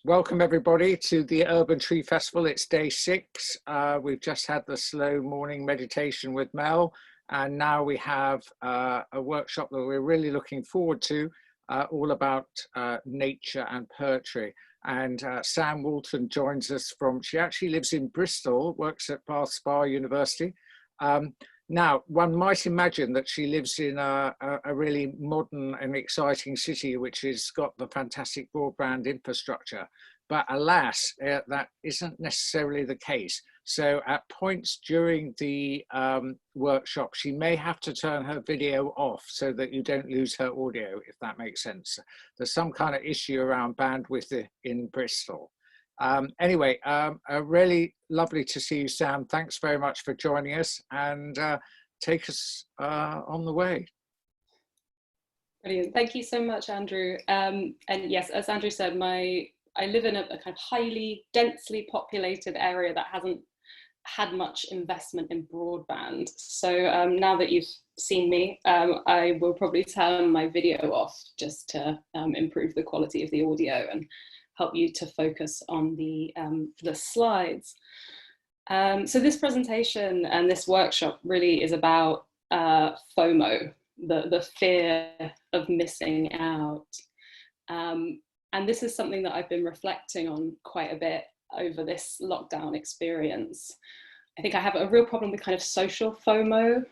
Welcome everybody to the Urban Tree Festival. It's day 6. We've just had the slow morning meditation with Mel, and now we have a workshop that we're really looking forward to, all about nature and poetry. And Sam Walton joins us from, she actually lives in Bristol, works at Bath Spa University. Now, one might imagine that she lives in a really modern and exciting city, which has got the fantastic broadband infrastructure. But alas, that isn't necessarily the case. So at points during the workshop, she may have to turn her video off so that you don't lose her audio, if that makes sense. There's some kind of issue around bandwidth in Bristol. Anyway, really lovely to see you, Sam. Thanks very much for joining us, and take us on the way. Brilliant. Thank you so much, Andrew. And yes, as Andrew said, I live in a kind of highly densely populated area that hasn't had much investment in broadband. So now that you've seen me, I will probably turn my video off just to improve the quality of the audio and help you to focus on the slides. So this presentation and this workshop really is about FOMO, the fear of missing out. And this is something that I've been reflecting on quite a bit over this lockdown experience. I think I have a real problem with kind of social FOMO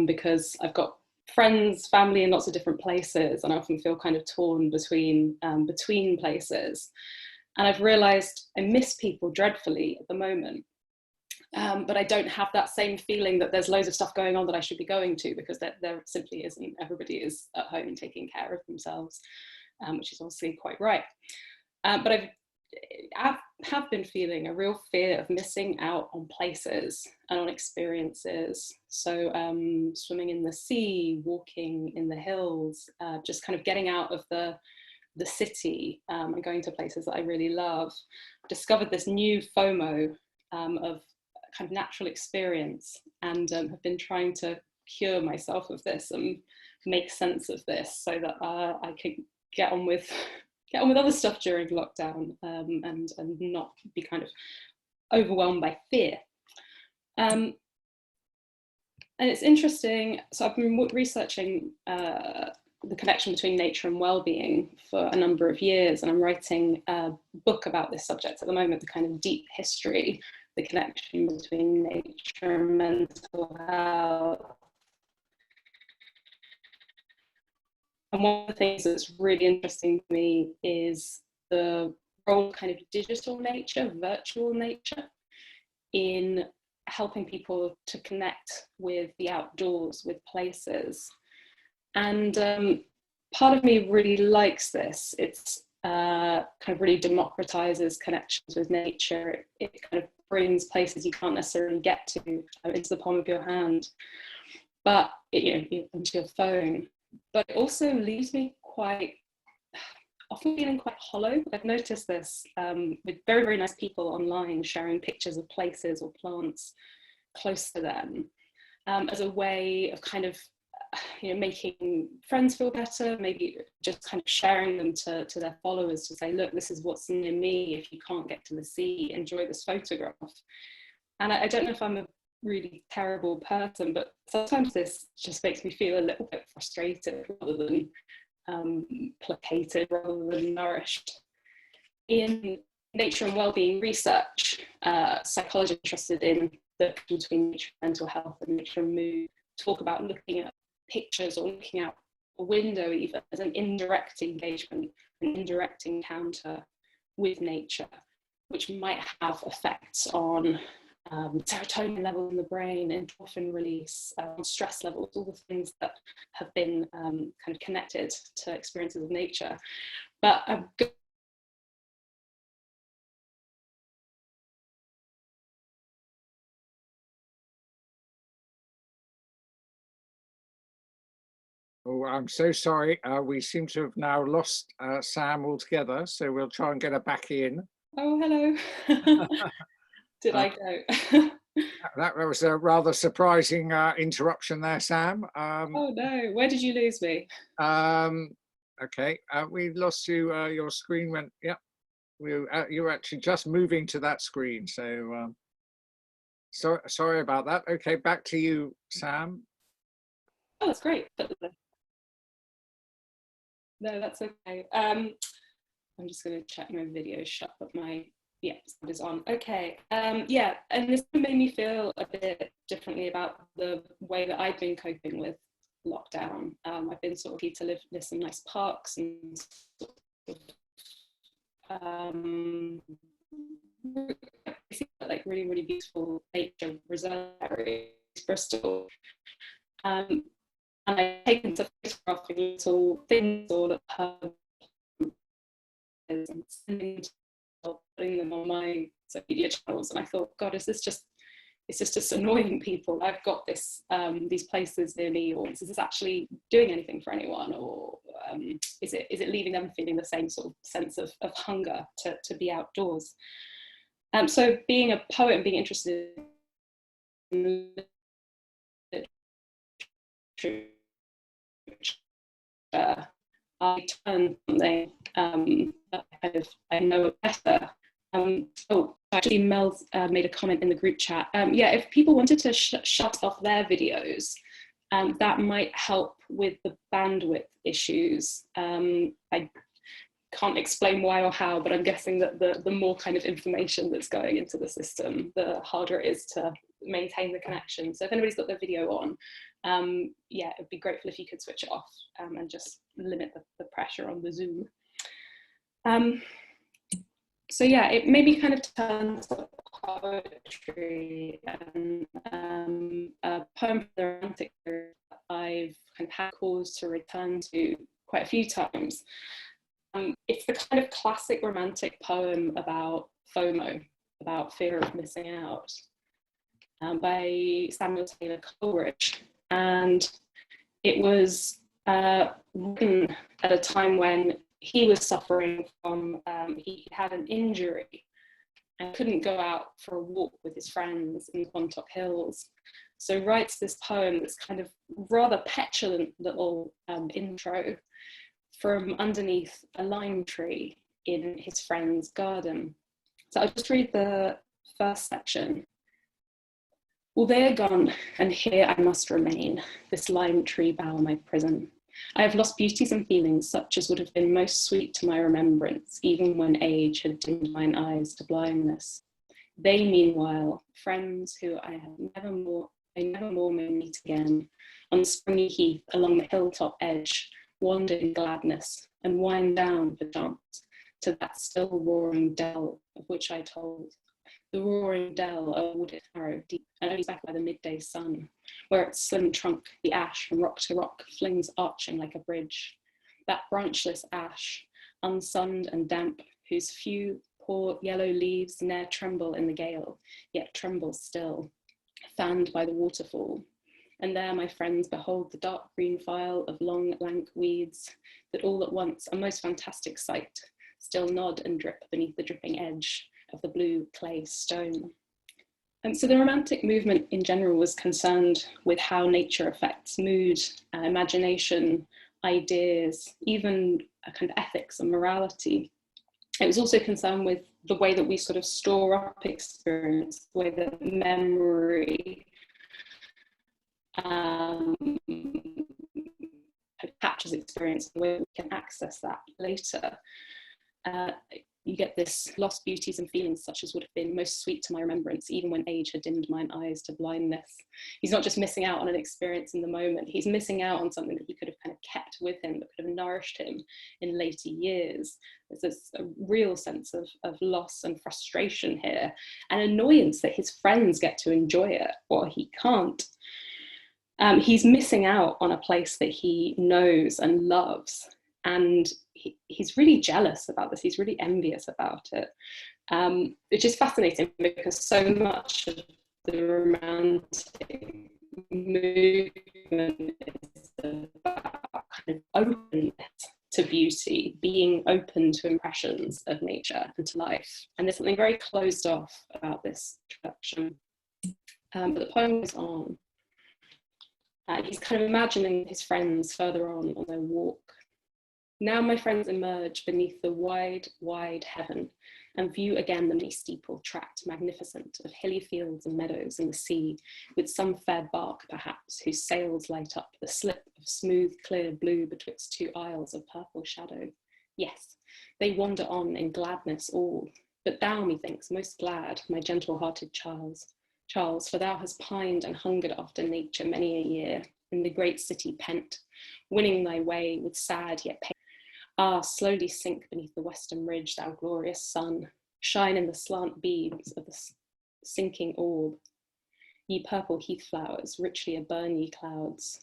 because I've got friends, family in lots of different places, and I often feel kind of torn between places. And I've realized I miss people dreadfully at the moment, but I don't have that same feeling that there's loads of stuff going on that I should be going to, because there simply isn't. Everybody is at home taking care of themselves, which is obviously quite right. But I have been feeling a real fear of missing out on places and on experiences. So swimming in the sea, walking in the hills, just kind of getting out of the city and going to places that I really love. I've discovered this new FOMO of kind of natural experience, and have been trying to cure myself of this and make sense of this so that I can get on with other stuff during lockdown, and not be kind of overwhelmed by fear. And it's interesting, so I've been researching the connection between nature and well-being for a number of years, and I'm writing a book about this subject at the moment, the kind of deep history, the connection between nature and mental health. And one of the things that's really interesting to me is the role of kind of digital nature, virtual nature, in helping people to connect with the outdoors, with places. And part of me really likes this. It's kind of really democratizes connections with nature. It kind of brings places you can't necessarily get to into the palm of your hand, but into your phone. But it also leaves me often feeling quite hollow. I've noticed this with very, very nice people online sharing pictures of places or plants close to them as a way of kind of making friends feel better, maybe just kind of sharing them to their followers to say, look, this is what's near me. If you can't get to the sea, enjoy this photograph. And I don't know if I'm a really terrible person, but sometimes this just makes me feel a little bit frustrated rather than placated, rather than nourished. In nature and wellbeing research, psychologists interested in the connection between nature and mental health and nature and mood talk about looking at pictures or looking out a window even as an indirect engagement, an indirect encounter with nature, which might have effects on serotonin levels in the brain, endorphin release, stress levels, all the things that have been kind of connected to experiences of nature. But I'm Oh, I'm so sorry. We seem to have now lost Sam altogether, so we'll try and get her back in. Oh, hello. Did I go? That was a rather surprising interruption there, Sam. Oh no, where did you lose me? Okay, we lost you. Your screen went, yeah. you're actually just moving to that screen, so sorry about that. Okay, back to you, Sam. Oh, that's great. No, that's okay. I'm just going to check my video shut, but my sound is on. Okay. Yeah, and this made me feel a bit differently about the way that I've been coping with lockdown. I've been sort of keen to live near some nice parks and sort of, like really beautiful nature reserve areas, Bristol. And I've taken some photographing little things all at home and putting them on my social media channels, and I thought, God, is this just annoying people? I've got this these places near me, or is this actually doing anything for anyone, or is it leaving them feeling the same sort of sense of hunger to be outdoors? So being a poet and being interested in literature, I turned something that I know better. Actually, Mel made a comment in the group chat. Yeah, if people wanted to shut off their videos, that might help with the bandwidth issues. I can't explain why or how, but I'm guessing that the more kind of information that's going into the system, the harder it is to maintain the connection. So if anybody's got their video on, yeah, it'd be grateful if you could switch it off and just limit the pressure on the Zoom. So yeah, it made me kind of turn to poetry, and a poem from the Romantic period that I've kind of had cause to return to quite a few times. It's the kind of classic romantic poem about FOMO, about fear of missing out, by Samuel Taylor Coleridge. And it was written at a time when he was suffering from, he had an injury and couldn't go out for a walk with his friends in the Quantock Hills. So writes this poem that's kind of rather petulant little intro from underneath a lime tree in his friend's garden. So I'll just read the first section. Well, they are gone, and here I must remain, this lime tree bough my prison. I have lost beauties and feelings such as would have been most sweet to my remembrance, even when age had dimmed mine eyes to blindness. They, meanwhile, friends who I never more may meet again, on the springy heath along the hilltop edge, wander in gladness and wind down, perchance, to that still roaring dell of which I told. The roaring dell, a wooded arrow deep and only back by the midday sun, where its slim trunk, the ash from rock to rock, flings arching like a bridge. That branchless ash, unsunned and damp, whose few poor yellow leaves ne'er tremble in the gale, yet tremble still, fanned by the waterfall. And there, my friends, behold the dark green file of long, lank weeds that all at once, a most fantastic sight, still nod and drip beneath the dripping edge of the blue clay stone. And so the Romantic movement in general was concerned with how nature affects mood, imagination, ideas, even a kind of ethics and morality. It was also concerned with the way that we sort of store up experience, the way that memory captures experience, the way we can access that later. You get this lost beauties and feelings such as would have been most sweet to my remembrance, even when age had dimmed mine eyes to blindness. He's not just missing out on an experience in the moment, he's missing out on something that he could have kind of kept with him, that could have nourished him in later years. There's this a real sense of loss and frustration here, and annoyance that his friends get to enjoy it while he can't. He's missing out on a place that he knows and loves, and he's really jealous about this. He's really envious about it, which is fascinating because so much of the Romantic movement is about kind of openness to beauty, being open to impressions of nature and to life. And there's something very closed off about this introduction. But the poem goes on. He's kind of imagining his friends further on their walk. Now my friends emerge beneath the wide, wide heaven and view again the many steeple tract magnificent of hilly fields and meadows and the sea, with some fair bark perhaps, whose sails light up the slip of smooth, clear blue betwixt two isles of purple shadow. Yes, they wander on in gladness all, but thou, methinks, most glad, my gentle-hearted Charles, for thou hast pined and hungered after nature many a year, in the great city pent, winning thy way with sad yet pain. Ah, slowly sink beneath the western ridge, thou glorious sun, shine in the slant beams of the sinking orb. Ye purple heath flowers, richly aburn ye clouds,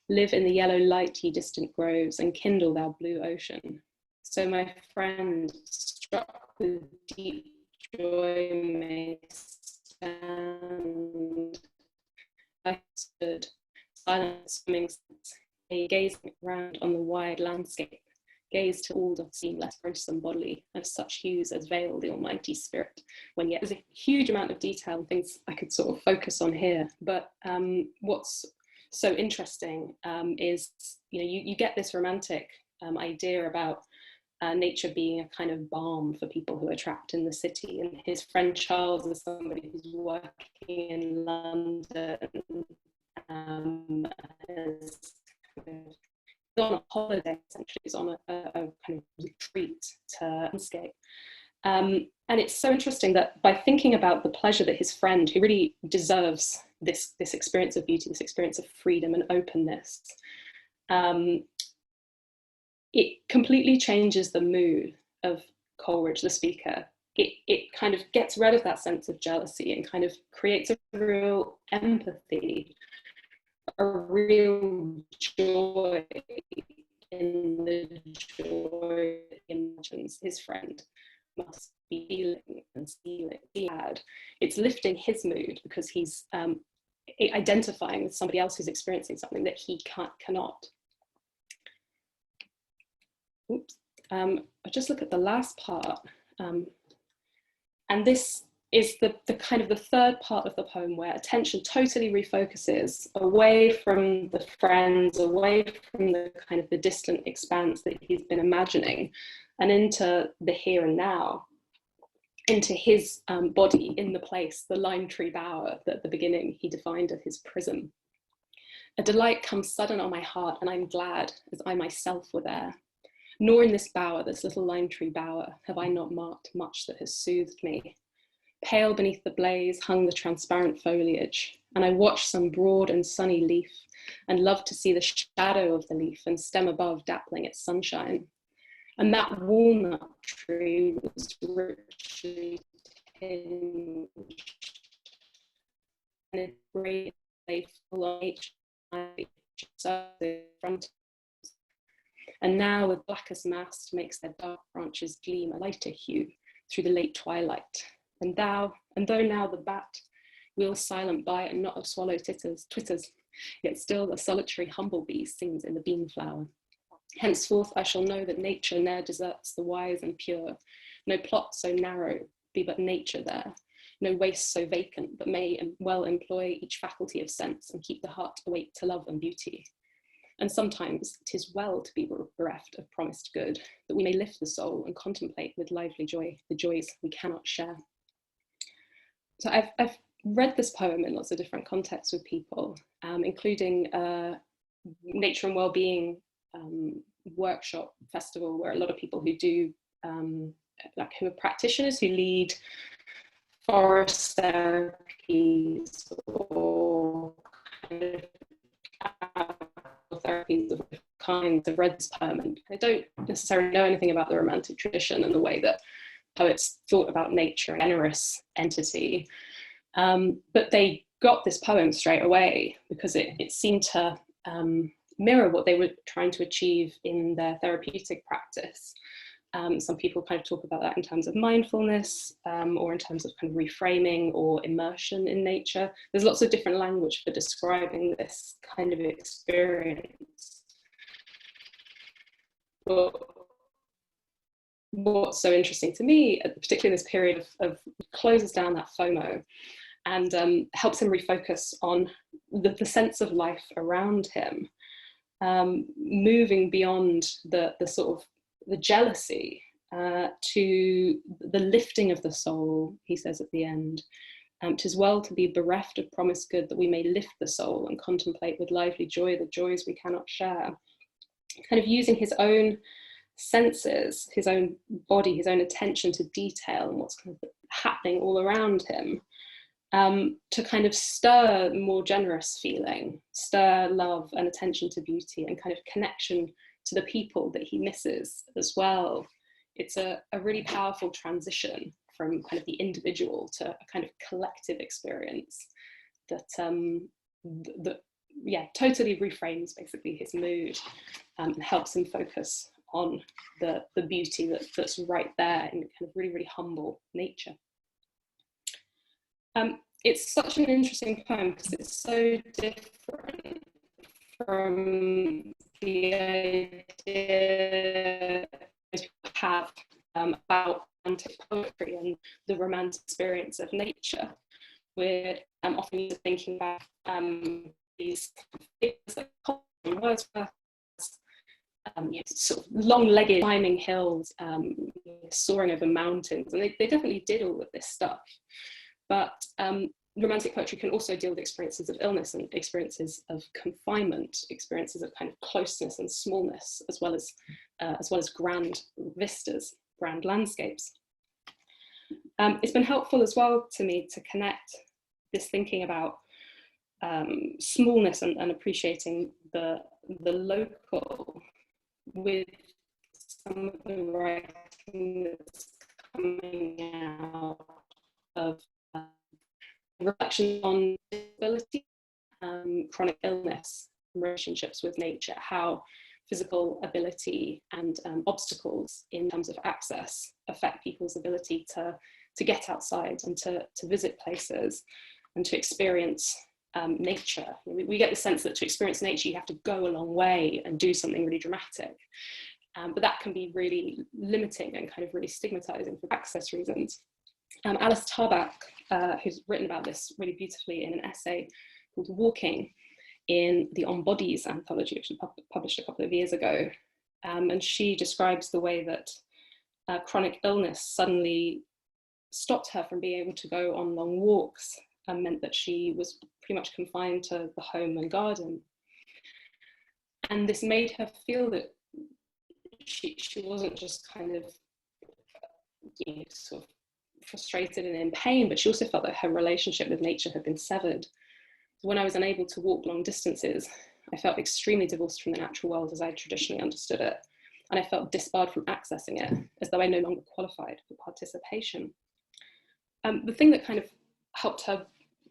live in the yellow light, ye distant groves, and kindle thou blue ocean. So my friend, struck with deep joy, may stand. I stood, silent, swimming, gazing round on the wide landscape, gaze till all doth seem less gross than bodily, of such hues as veil the almighty spirit, when yet there's a huge amount of detail and things I could sort of focus on here. But what's so interesting is, you get this romantic idea about nature being a kind of balm for people who are trapped in the city. And his friend Charles is somebody who's working in London, is on a holiday, essentially. He's on a kind of retreat to landscape. And it's so interesting that by thinking about the pleasure that his friend, who really deserves this experience of beauty, this experience of freedom and openness, it completely changes the mood of Coleridge, the speaker. It kind of gets rid of that sense of jealousy and kind of creates a real empathy, a real joy in the joy he imagines his friend must be feeling and feeling glad. It's lifting his mood because he's identifying with somebody else who's experiencing something that he cannot. Oops. I just look at the last part, and this is the kind of the third part of the poem, where attention totally refocuses away from the friends, away from the kind of the distant expanse that he's been imagining, and into the here and now, into his body in the place, the lime tree bower that at the beginning he defined as his prison. A delight comes sudden on my heart, and I'm glad as I myself were there. Nor in this bower, this little lime tree bower, have I not marked much that has soothed me. Pale beneath the blaze hung the transparent foliage, and I watched some broad and sunny leaf, and loved to see the shadow of the leaf and stem above dappling its sunshine. And that walnut tree was richly tinged, and its great lay full of front. And now with blackest mast makes their dark branches gleam a lighter hue through the late twilight. And though now the bat wheels silent by and not a swallow twitters, yet still the solitary humblebee sings in the beanflower. Henceforth I shall know that nature ne'er deserts the wise and pure, no plot so narrow be but nature there, no waste so vacant but may well employ each faculty of sense and keep the heart awake to love and beauty. And sometimes 'tis well to be bereft of promised good, that we may lift the soul and contemplate with lively joy the joys we cannot share. So I've read this poem in lots of different contexts with people, including Nature and Wellbeing workshop festival, where a lot of people who do, who are practitioners who lead forest therapies or kind of therapies of kinds have read this poem, and I don't necessarily know anything about the Romantic tradition and the way that poets thought about nature, a generous entity, but they got this poem straight away because it seemed to mirror what they were trying to achieve in their therapeutic practice. Some people kind of talk about that in terms of mindfulness, or in terms of kind of reframing or immersion in nature. There's lots of different language for describing this kind of experience. But what's so interesting to me, particularly in this period of closes down that FOMO and helps him refocus on the sense of life around him. moving beyond the sort of the jealousy to the lifting of the soul, he says at the end. 'Tis well to be bereft of promised good, that we may lift the soul and contemplate with lively joy the joys we cannot share. Kind of using his own senses, his own body, his own attention to detail and what's kind of happening all around him, to kind of stir more generous feeling, stir love and attention to beauty and kind of connection to the people that he misses as well. It's a really powerful transition from kind of the individual to a kind of collective experience that totally reframes basically his mood, and helps him focus on the beauty that's right there in kind of really, really humble nature. It's such an interesting poem because it's so different from the idea most people have about romantic poetry and the romantic experience of nature. We're often thinking about these figures like Wordsworth, sort of long-legged climbing hills, soaring over mountains, and they definitely did all of this stuff. But romantic poetry can also deal with experiences of illness and experiences of confinement, experiences of kind of closeness and smallness, as well as grand vistas, grand landscapes. It's been helpful as well to me to connect this thinking about smallness and appreciating the local with some of the writing that's coming out of reflection on disability, chronic illness, relationships with nature, how physical ability and obstacles in terms of access affect people's ability to get outside and to visit places and to experience nature. We get the sense that to experience nature you have to go a long way and do something really dramatic, but that can be really limiting and kind of really stigmatizing for access reasons. Alice Tarbuck, who's written about this really beautifully in an essay called Walking in the On Bodies anthology, which was published a couple of years ago, and she describes the way that chronic illness suddenly stopped her from being able to go on long walks and meant that she was pretty much confined to the home and garden. And this made her feel that she wasn't just kind of sort of frustrated and in pain, but she also felt that her relationship with nature had been severed. When I was unable to walk long distances, I felt extremely divorced from the natural world as I traditionally understood it, and I felt disbarred from accessing it, as though I no longer qualified for participation. The thing that kind of helped her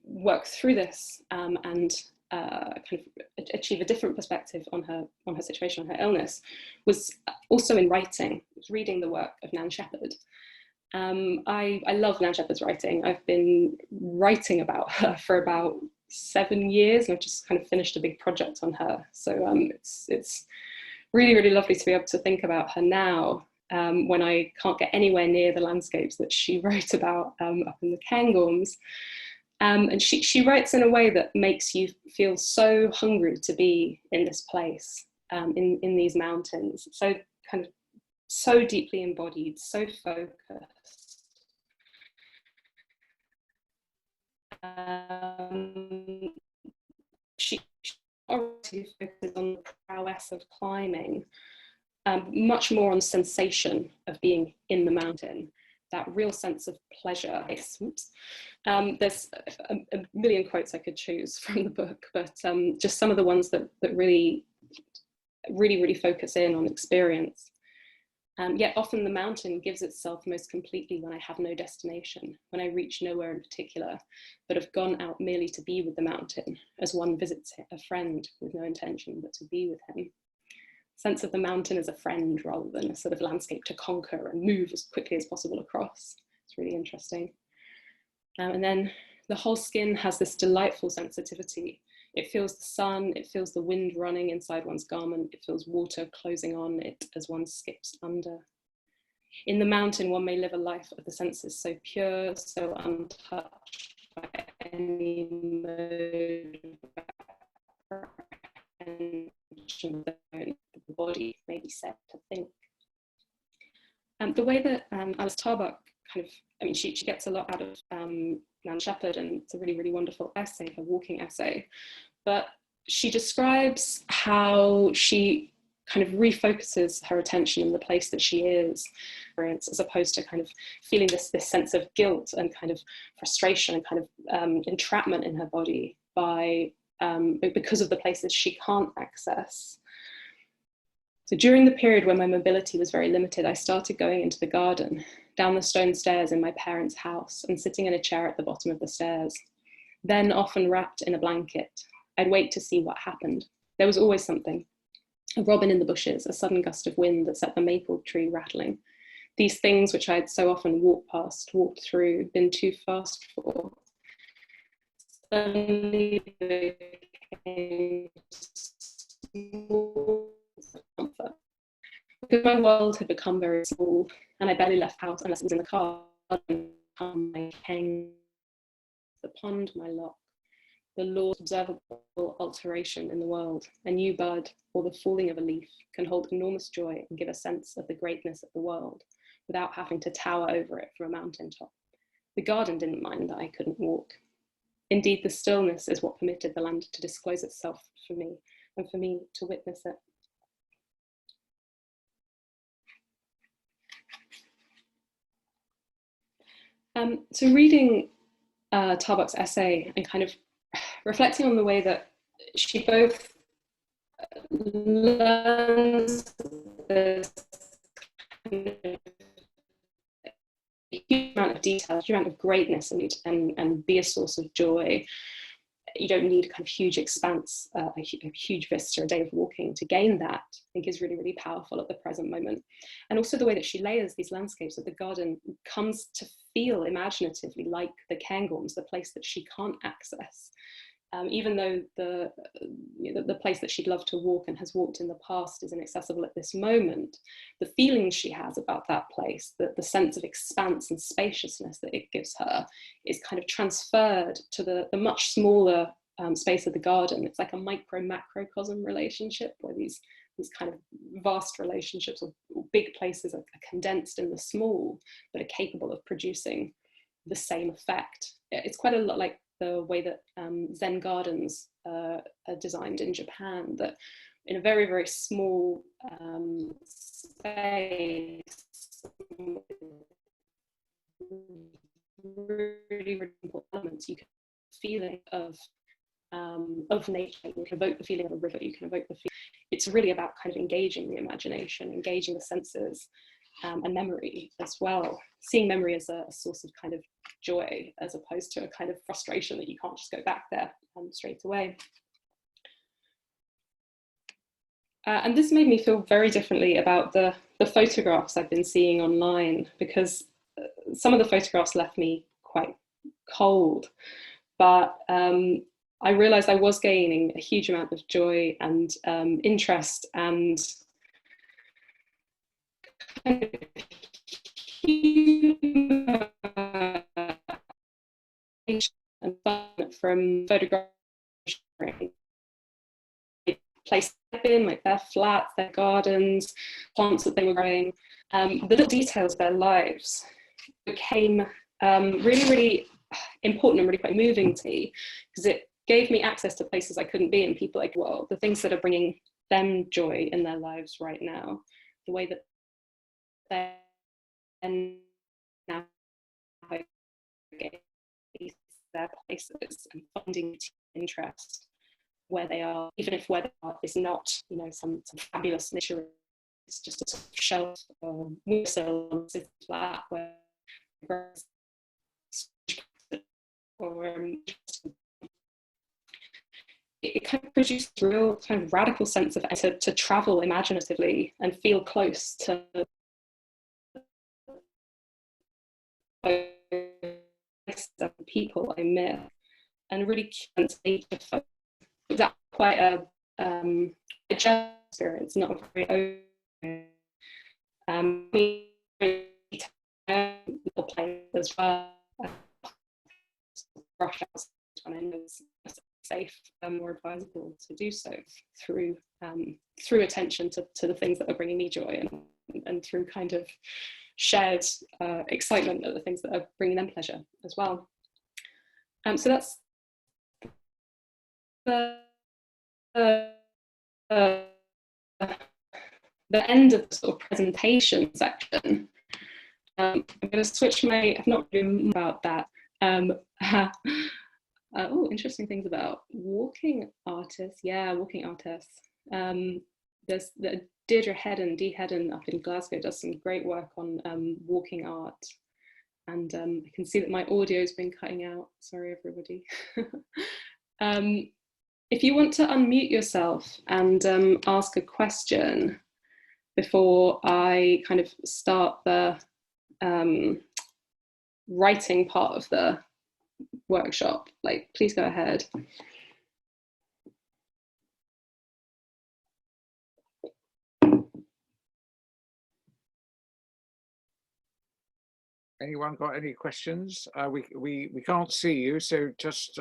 work through this and kind of achieve a different perspective on her situation, on her illness, was also in writing. It was reading the work of Nan Shepherd. I love Nan Shepherd's writing. I've been writing about her for about 7 years, and I've just kind of finished a big project on her. So it's really, really lovely to be able to think about her now, when I can't get anywhere near the landscapes that she wrote about up in the Cairngorms. And she writes in a way that makes you feel so hungry to be in this place, in these mountains, so kind of so deeply embodied, so focused. She already focuses on the prowess of climbing, much more on sensation of being in the mountain, that real sense of pleasure. There's a million quotes I could choose from the book, but just some of the ones that really, really, really focus in on experience. Yet often the mountain gives itself most completely when I have no destination, when I reach nowhere in particular, but have gone out merely to be with the mountain, as one visits a friend with no intention but to be with him. Sense of the mountain as a friend rather than a sort of landscape to conquer and move as quickly as possible across. It's really interesting. And then the whole skin has this delightful sensitivity. It feels the sun, it feels the wind running inside one's garment, it feels water closing on it as one skips under. In the mountain, one may live a life of the senses so pure, so untouched by any mode of apprehension extension of the body, may be said to think. The way that Alice Tarbuck kind of, I mean, she gets a lot out of Nan Shepherd, and it's a really, really wonderful essay, her walking essay. But she describes how she kind of refocuses her attention in the place that she is, as opposed to kind of feeling this sense of guilt and kind of frustration and kind of entrapment in her body because of the places she can't access. So during the period when my mobility was very limited, I started going into the garden, down the stone stairs in my parents' house, and sitting in a chair at the bottom of the stairs. Then, often wrapped in a blanket, I'd wait to see what happened. There was always something. A robin in the bushes, a sudden gust of wind that set the maple tree rattling. These things which I had so often walked past, walked through, been too fast for. Suddenly became small comfort. Because my world had become very small, and I barely left house unless it was in the car. I came the pond, my lock, the Lord's observable alteration in the world. A new bud or the falling of a leaf can hold enormous joy and give a sense of the greatness of the world without having to tower over it from a mountaintop. The garden didn't mind that I couldn't walk. Indeed, the stillness is what permitted the land to disclose itself for me, and for me to witness it. So reading Tarbuck's essay and kind of reflecting on the way that she both learns this huge amount of detail, a huge amount of greatness, and be a source of joy. You don't need a kind of huge expanse, a huge vista, a day of walking to gain that. I think is really, really powerful at the present moment. And also the way that she layers these landscapes of the garden comes to feel imaginatively like the Cairngorms, the place that she can't access. Even though the place that she'd love to walk and has walked in the past is inaccessible at this moment, the feelings she has about that place, the sense of expanse and spaciousness that it gives her, is kind of transferred to the much smaller space of the garden. It's like a micro-macrocosm relationship, where these kind of vast relationships or big places are condensed in the small, but are capable of producing the same effect. It's quite a lot like the way that Zen gardens are designed in Japan, that in a very, very small space, really, really important elements, you can feeling of nature, you can evoke the feeling of a river, you can evoke the feeling. It's really about kind of engaging the imagination, engaging the senses, and memory as well. Seeing memory as a source of kind of joy, as opposed to a kind of frustration that you can't just go back there straight away. And this made me feel very differently about the photographs I've been seeing online, because some of the photographs left me quite cold, but I realized I was gaining a huge amount of joy and interest and kind of and fun from photographing places they've been, like their flats, their gardens, plants that they were growing. The little details of their lives became really, really important and really quite moving to me, because it gave me access to places I couldn't be, and people like, well, the things that are bringing them joy in their lives right now, the way that they're now their places and finding interest where they are, even if where they are is not, you know, some fabulous nature. It's just a sort of shelf or windowsill flat where or it kind of produces a real kind of radical sense of to travel imaginatively and feel close to people I met, and really nature. That's quite a general experience, not a very little place as well. Brush when I know safe and more advisable to do so through through attention to the things that are bringing me joy, and through kind of shared excitement at the things that are bringing them pleasure as well. So that's the end of the sort of presentation section. I'm going to switch I've not really about that. Oh, interesting things about walking artists. Yeah, walking artists. There's the Deirdre Hedden up in Glasgow does some great work on walking art. And I can see that my audio's been cutting out. Sorry, everybody. If you want to unmute yourself and ask a question before I kind of start the writing part of the workshop, like, please go ahead. Anyone got any questions? We can't see you, so just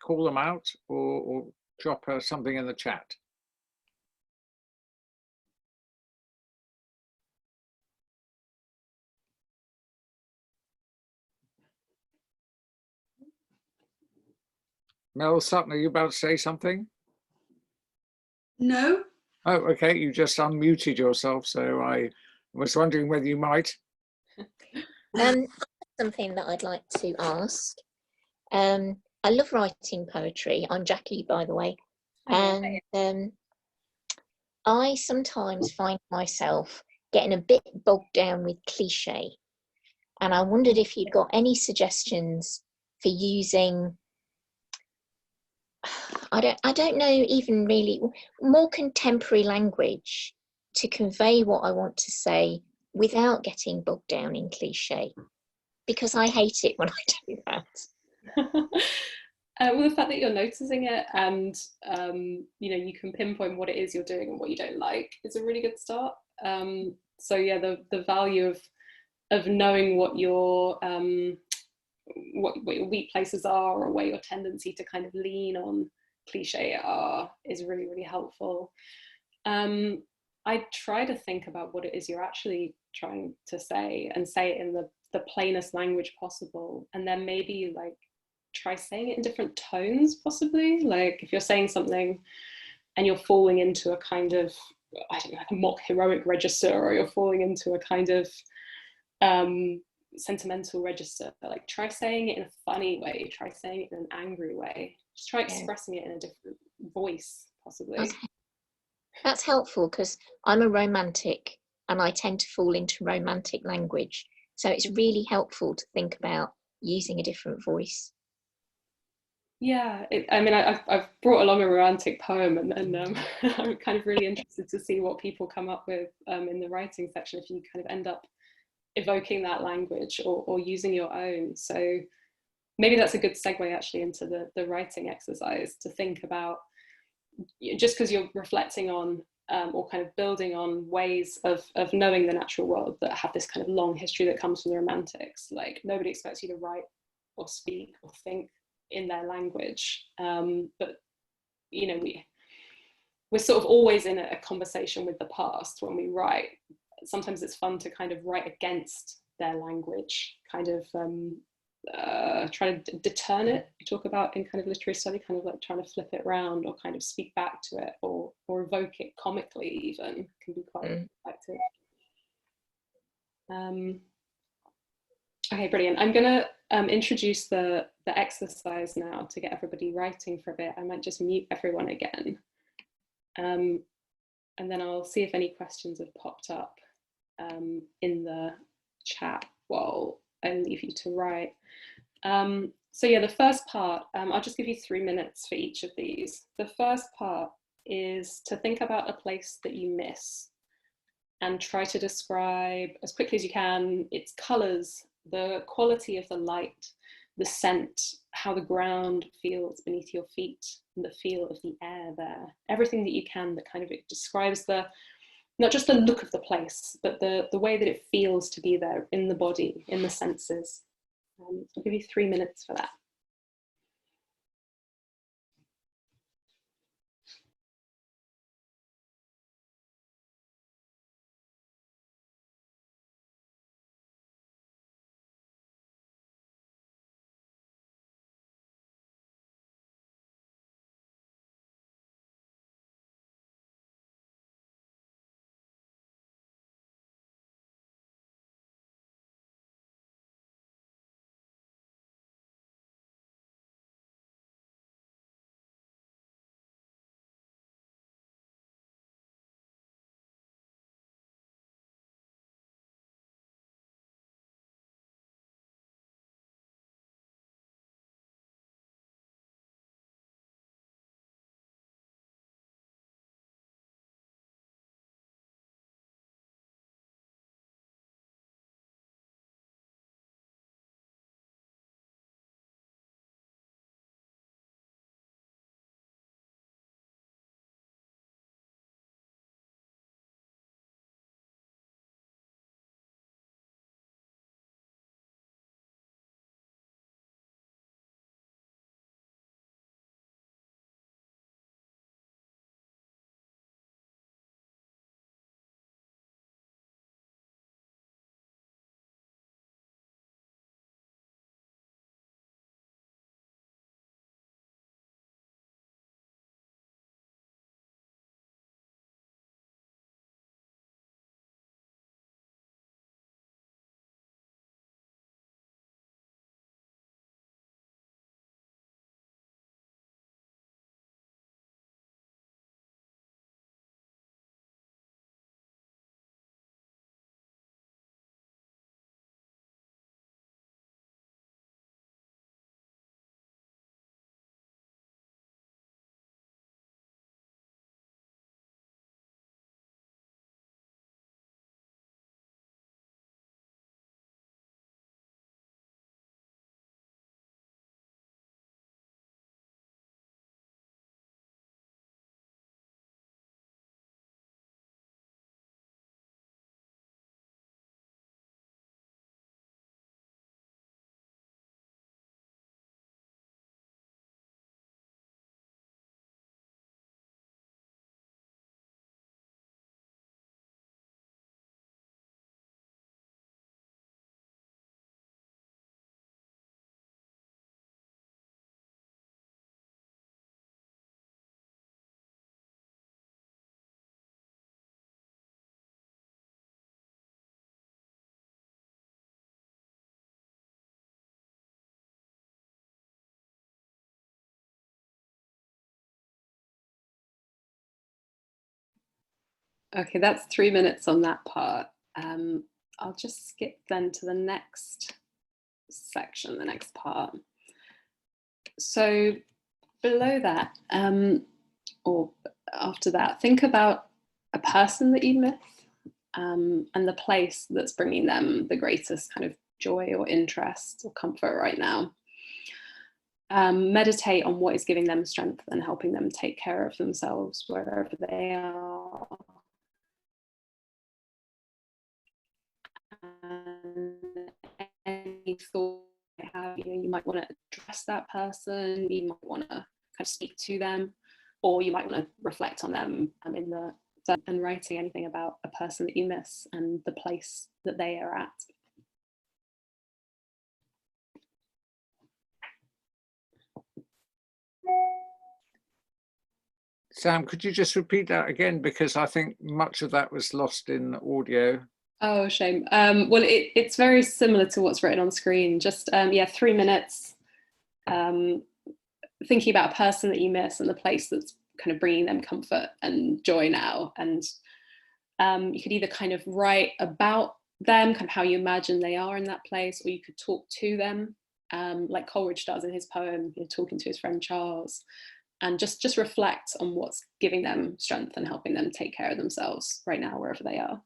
call them out or drop something in the chat. Mel Sutton, are you about to say something? No. Oh, okay. You just unmuted yourself, so I was wondering whether you might. Something that I'd like to ask. I love writing poetry. I'm Jackie, by the way. And I sometimes find myself getting a bit bogged down with cliche. And I wondered if you'd got any suggestions for using, I don't know, even really more contemporary language to convey what I want to say without getting bogged down in cliche, because I hate it when I do that. Well, the fact that you're noticing it and you know, you can pinpoint what it is you're doing and what you don't like is a really good start. So yeah, the value of knowing what your weak places are, or where your tendency to kind of lean on cliche are, is really, really helpful. I try to think about what it is you're actually trying to say, and say it in the plainest language possible, and then maybe like try saying it in different tones, possibly. Like if you're saying something and you're falling into a kind of, I don't know, like a mock heroic register, or you're falling into a kind of sentimental register, like try saying it in a funny way, try saying it in an angry way, just try expressing it in a different voice, possibly. Okay. That's helpful, because I'm a romantic and I tend to fall into romantic language, so it's really helpful to think about using a different voice. Yeah, I mean, I've brought along a romantic poem, and I'm kind of really interested to see what people come up with in the writing section, if you kind of end up evoking that language or using your own. So maybe that's a good segue actually into the writing exercise, to think about, just because you're reflecting on or kind of building on ways of knowing the natural world that have this kind of long history that comes from the Romantics. Like nobody expects you to write or speak or think in their language, but you know, we're sort of always in a conversation with the past when we write. Sometimes it's fun to kind of write against their language, kind of try to turn it. We talk about in kind of literary study, kind of like trying to flip it around, or kind of speak back to it, or evoke it comically even, can be quite effective. Okay, brilliant. I'm going to introduce the exercise now to get everybody writing for a bit. I might just mute everyone again. And then I'll see if any questions have popped up in the chat while I leave you to write. So yeah, the first part, I'll just give you 3 minutes for each of these. The first part is to think about a place that you miss and try to describe as quickly as you can its colours, the quality of the light, the scent, how the ground feels beneath your feet, and the feel of the air there. Everything that you can that kind of it describes not just the look of the place, but the way that it feels to be there in the body, in the senses. I'll give you 3 minutes for that. Okay, that's 3 minutes on that part. I'll just skip then to the next section, the next part. So below that, or after that, think about a person that you miss, and the place that's bringing them the greatest kind of joy or interest or comfort right now. Meditate on what is giving them strength and helping them take care of themselves wherever they are. And any thought you have, you might want to address that person, you might want to kind of speak to them, or you might want to reflect on them in the and writing anything about a person that you miss and the place that they are at. Sam, could you just repeat that again? Because I think much of that was lost in audio. Oh, shame. Well, it's very similar to what's written on screen. Just, yeah, 3 minutes thinking about a person that you miss and the place that's kind of bringing them comfort and joy now. And you could either kind of write about them, kind of how you imagine they are in that place, or you could talk to them, like Coleridge does in his poem, talking to his friend Charles, and just reflect on what's giving them strength and helping them take care of themselves right now, wherever they are.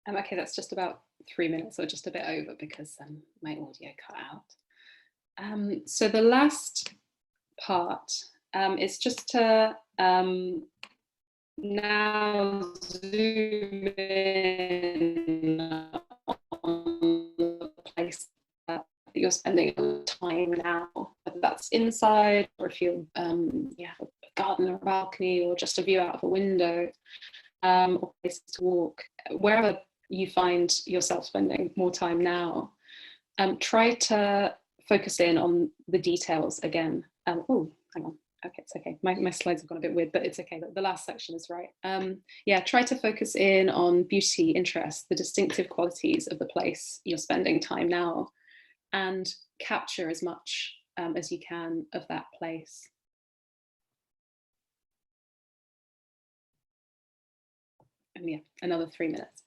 Okay, that's just about 3 minutes, or just a bit over, because my audio cut out. So the last part is just to now zoom in on the place that you're spending time now, whether that's inside, or if you have a garden or a balcony, or just a view out of a window, or places to walk, wherever you find yourself spending more time now. Try to focus in on the details again. Oh, hang on. Okay, it's okay. My slides have gone a bit weird, but it's okay. The last section is right. Yeah, try to focus in on beauty, interest, the distinctive qualities of the place you're spending time now, and capture as much as you can of that place. And yeah, another 3 minutes.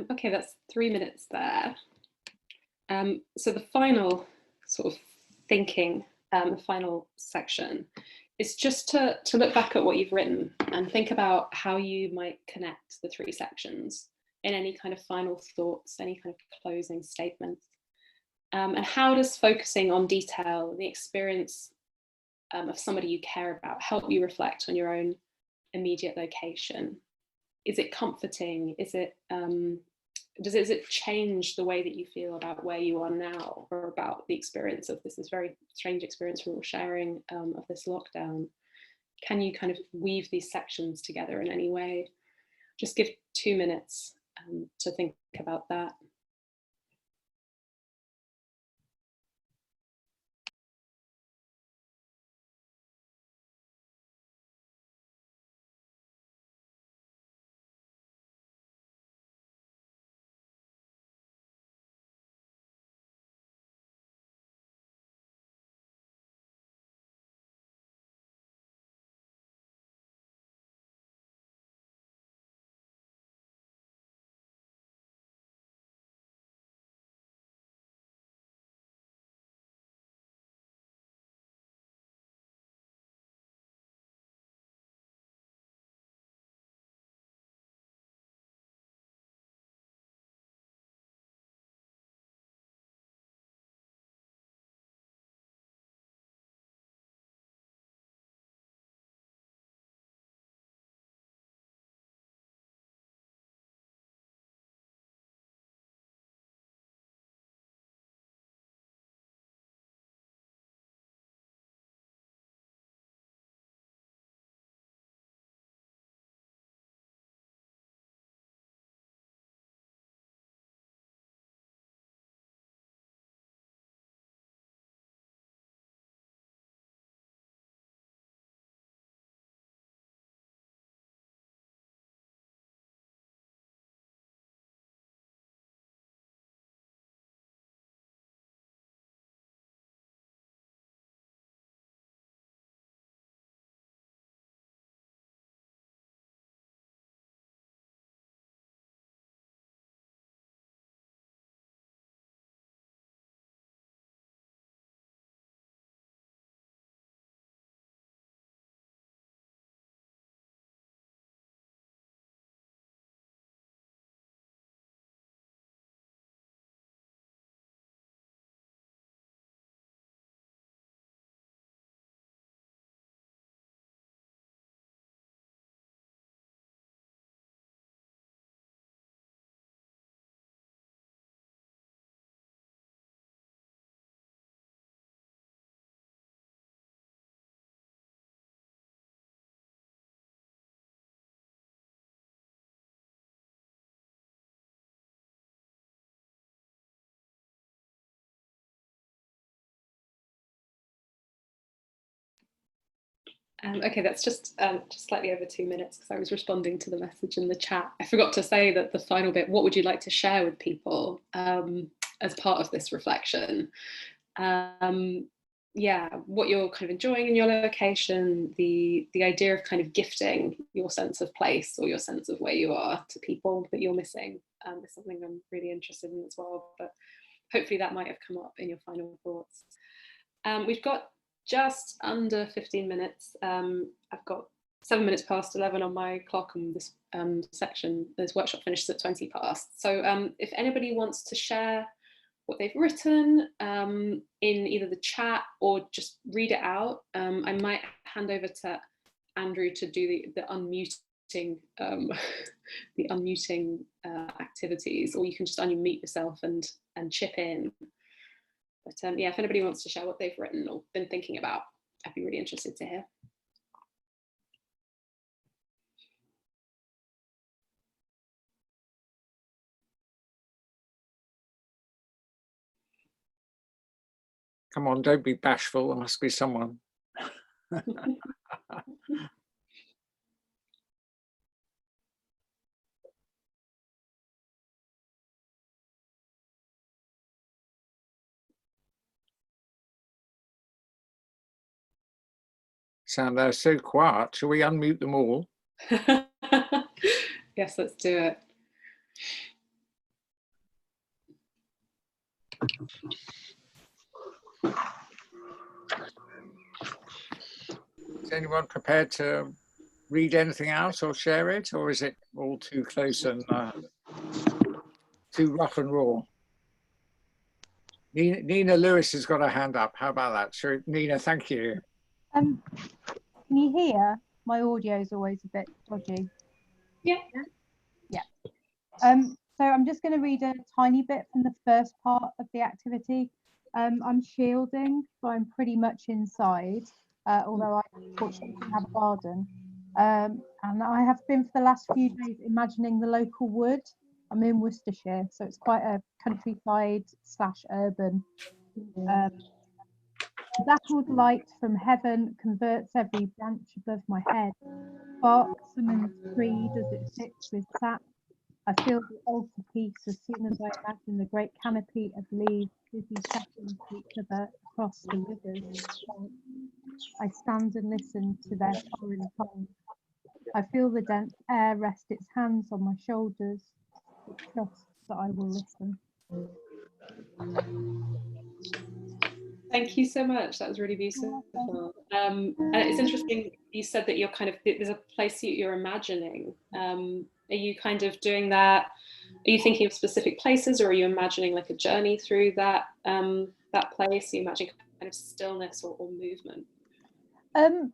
Okay, that's 3 minutes there. So the final sort of thinking, the final section is just to look back at what you've written and think about how you might connect the 3 sections in any kind of final thoughts, any kind of closing statements. And how does focusing on detail, the experience of somebody you care about, help you reflect on your own immediate location? Is it comforting? Is it does it change the way that you feel about where you are now, or about the experience of this very strange experience we're all sharing of this lockdown? Can you kind of weave these sections together in any way? Just give 2 minutes to think about that. Okay, that's just slightly over 2 minutes because I was responding to the message in the chat. I forgot to say that the final bit, what would you like to share with people as part of this reflection? Yeah, what you're kind of enjoying in your location, the idea of kind of gifting your sense of place or your sense of where you are to people that you're missing is something I'm really interested in as well, but hopefully that might have come up in your final thoughts. We've got just under 15 minutes. I've got 7 minutes past 11 on my clock, and this this workshop finishes at 20 past. So if anybody wants to share what they've written in either the chat or just read it out, I might hand over to Andrew to do the unmuting the unmuting activities, or you can just unmute yourself and chip in. But yeah, if anybody wants to share what they've written or been thinking about, I'd be really interested to hear. Come on, don't be bashful. There must be someone. Sam, they're so quiet. Shall we unmute them all? Yes, let's do it. Is anyone prepared to read anything else or share it, or is it all too close and too rough and raw? Nina Lewis has got her hand up. How about that? Sure, Nina, thank you. Can you hear? My audio is always a bit dodgy. Yeah. Yeah. So I'm just going to read a tiny bit from the first part of the activity. I'm shielding, so I'm pretty much inside, although I fortunately have a garden. And I have been for the last few days imagining the local wood. I'm in Worcestershire, so it's quite a countryside / urban. The dappled light from heaven converts every branch above my head. Spark summons tree does it sits with sap. I feel the altar peace as soon as I imagine the great canopy of leaves busy chatting to each other across the rivers. I stand and listen to their foreign tongues. I feel the dense air rest its hands on my shoulders. It trusts that I will listen. Thank you so much. That was really beautiful. And it's interesting, you said that you're kind of, there's a place that you're imagining. Are you kind of doing that? Are you thinking of specific places, or are you imagining like a journey through that that place? Are you imagining kind of stillness or movement?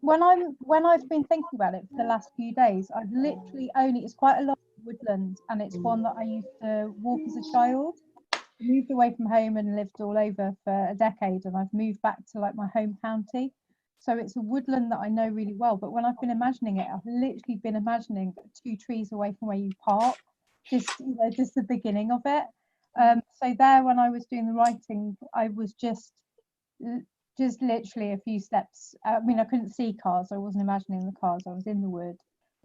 When I've been thinking about it for the last few days, I've literally it's quite a lot of woodland, and it's one that I used to walk as a child. I moved away from home and lived all over for a decade, and I've moved back to like my home county. So it's a woodland that I know really well. But when I've been imagining it, I've literally been imagining 2 trees away from where you park, just the beginning of it. So there, when I was doing the writing, I was just literally a few steps. I mean, I couldn't see cars. I wasn't imagining the cars. I was in the wood,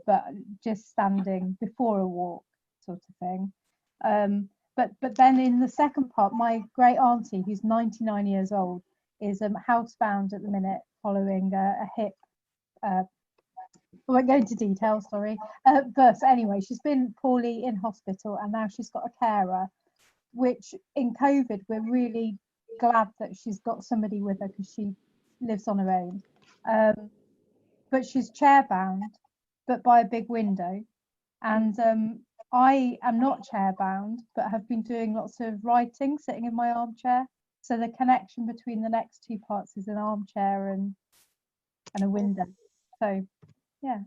but just standing before a walk, sort of thing. But then in the second part, my great auntie, who's 99 years old, is housebound at the minute following a hip. I won't go into detail, sorry. But anyway, she's been poorly in hospital, and now she's got a carer, which in COVID, we're really glad that she's got somebody with her because she lives on her own. But she's chair-bound, but by a big window. And I am not chair-bound, but have been doing lots of writing, sitting in my armchair. So the connection between the next 2 parts is an armchair and a window. So, yeah.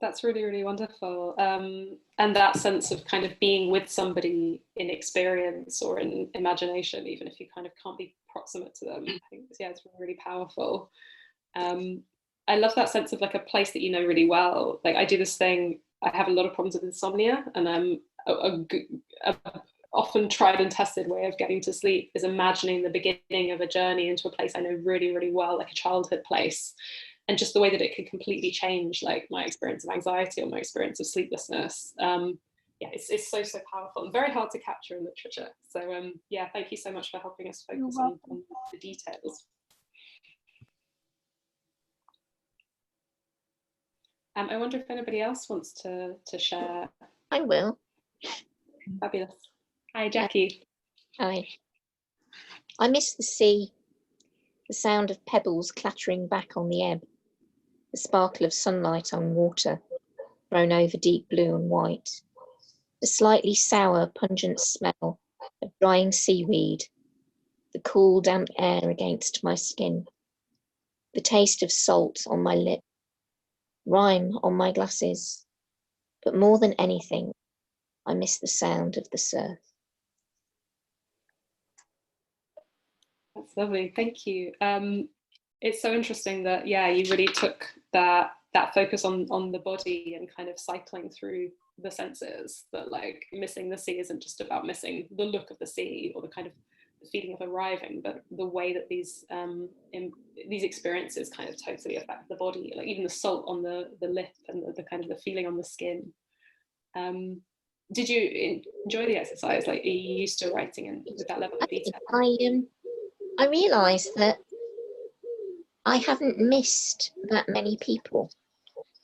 That's really, really wonderful. And that sense of kind of being with somebody in experience or in imagination, even if you kind of can't be proximate to them, I think, yeah, it's really powerful. I love that sense of like a place that you know really well. Like I do this thing, I have a lot of problems with insomnia, and a often tried and tested way of getting to sleep is imagining the beginning of a journey into a place I know really, really well, like a childhood place. and just the way that it can completely change like my experience of anxiety or my experience of sleeplessness. Yeah, it's so powerful and very hard to capture in literature. So yeah, thank you so much for helping us focus on the details. I wonder if anybody else wants to share. I will. Fabulous. Hi, Jackie. Hi. I miss the sea, the sound of pebbles clattering back on the ebb, the sparkle of sunlight on water thrown over deep blue and white, the slightly sour, pungent smell of drying seaweed, the cool, damp air against my skin, the taste of salt on my lip, rime on my glasses, but more than anything, I miss the sound of the surf. That's lovely, thank you. It's so interesting that, yeah, you really took that focus on the body and kind of cycling through the senses, that like missing the sea isn't just about missing the look of the sea or the kind of the feeling of arriving, but the way that these experiences kind of totally affect the body, like even the salt on the lip and the kind of the feeling on the skin. Did you enjoy the exercise? Like, are you used to writing in with that level of detail? I realised that I haven't missed that many people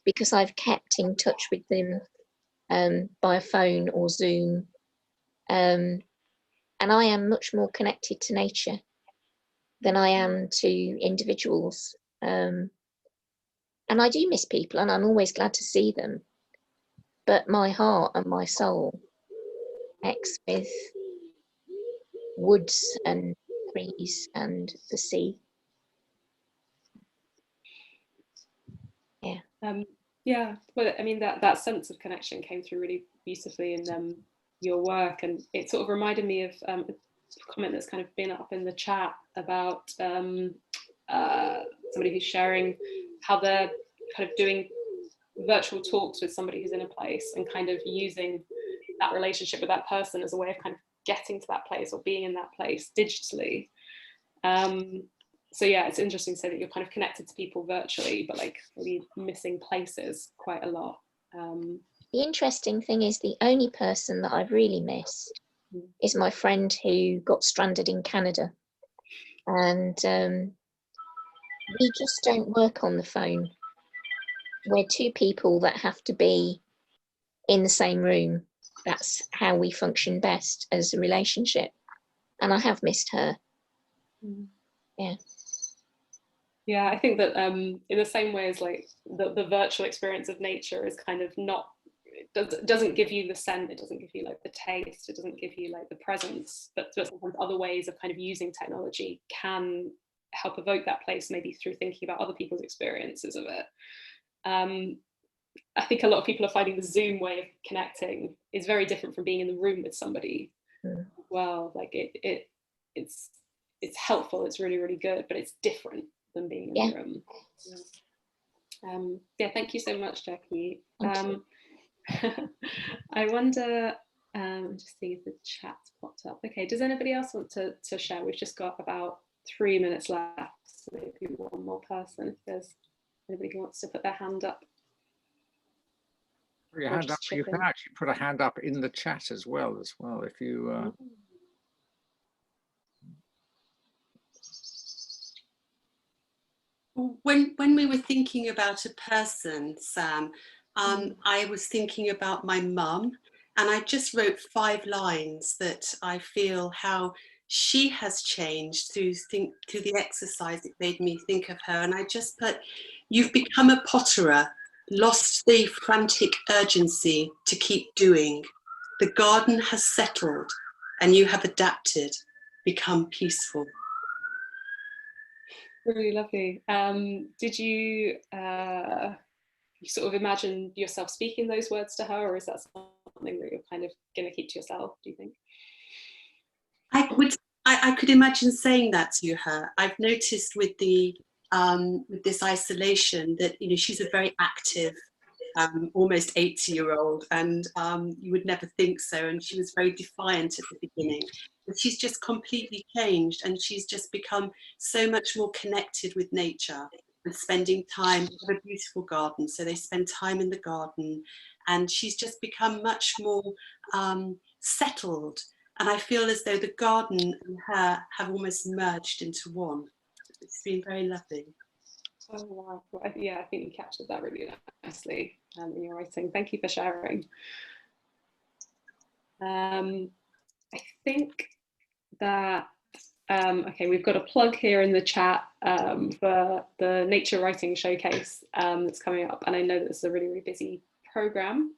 because I've kept in touch with them by phone or Zoom. And I am much more connected to nature than I am to individuals. And I do miss people and I'm always glad to see them. But my heart and my soul connects with woods and trees and the sea. Yeah. Yeah, well, I mean, that sense of connection came through really beautifully in your work, and it sort of reminded me of a comment that's kind of been up in the chat about somebody who's sharing how they're kind of doing virtual talks with somebody who's in a place and kind of using that relationship with that person as a way of kind of getting to that place or being in that place digitally. So yeah, it's interesting to say that you're kind of connected to people virtually, but like maybe missing places quite a lot. The interesting thing is the only person that I've really missed is my friend who got stranded in Canada. And we just don't work on the phone. We're two people that have to be in the same room. That's how we function best as a relationship. And I have missed her. Yeah. Yeah, I think that in the same way as like the virtual experience of nature is kind of not, it doesn't give you the scent, it doesn't give you like the taste, it doesn't give you like the presence, but sometimes other ways of kind of using technology can help evoke that place, maybe through thinking about other people's experiences of it. I think a lot of people are finding the Zoom way of connecting is very different from being in the room with somebody. Well, like it's helpful, it's really, really good, but it's different than being in the room. Yeah, thank you so much, Jackie. I wonder, just seeing if the chat's popped up. Okay, does anybody else want to share? We've just got about 3 minutes left, so maybe one more person if there's anybody who wants to put their hand up. Your hand up. You can actually put a hand up in the chat as well if you When we were thinking about a person, Sam, I was thinking about my mum, and I just wrote 5 lines that I feel how she has changed through the exercise. It made me think of her, and I just put, "You've become a potterer, lost the frantic urgency to keep doing. The garden has settled, and you have adapted, become peaceful." Really lovely. Did you sort of imagine yourself speaking those words to her, or is that something that you're kind of going to keep to yourself, do you think? I could imagine saying that to her. I've noticed with this isolation that, you know, she's a very active, almost 80-year-old, and you would never think so. And she was very defiant at the beginning. But she's just completely changed, and she's just become so much more connected with nature. and spending time. We have a beautiful garden, so they spend time in the garden, and she's just become much more settled. And I feel as though the garden and her have almost merged into one. It's been very lovely. Oh wow! Well, yeah, I think you captured that really nicely in your writing. Thank you for sharing. I think that okay, we've got a plug here in the chat for the Nature Writing Showcase that's coming up, and I know that this is a really, really busy program,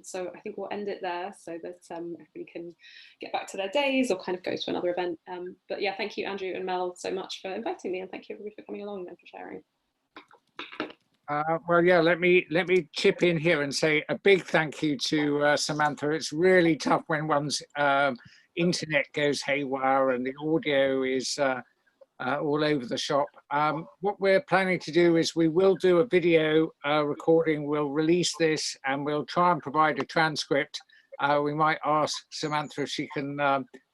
so I think we'll end it there so that everybody can get back to their days or kind of go to another event. But yeah, thank you, Andrew and Mel, so much for inviting me, and thank you everybody for coming along and for sharing. Well, yeah, let me chip in here and say a big thank you to Samantha. It's really tough when one's internet goes haywire and the audio is all over the shop. What we're planning to do is we will do a video recording. We'll release this and we'll try and provide a transcript. We might ask Samantha if she can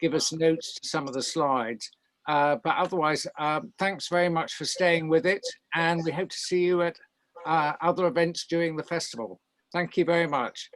give us notes to some of the slides. But otherwise, thanks very much for staying with it, and we hope to see you at other events during the festival. Thank you very much.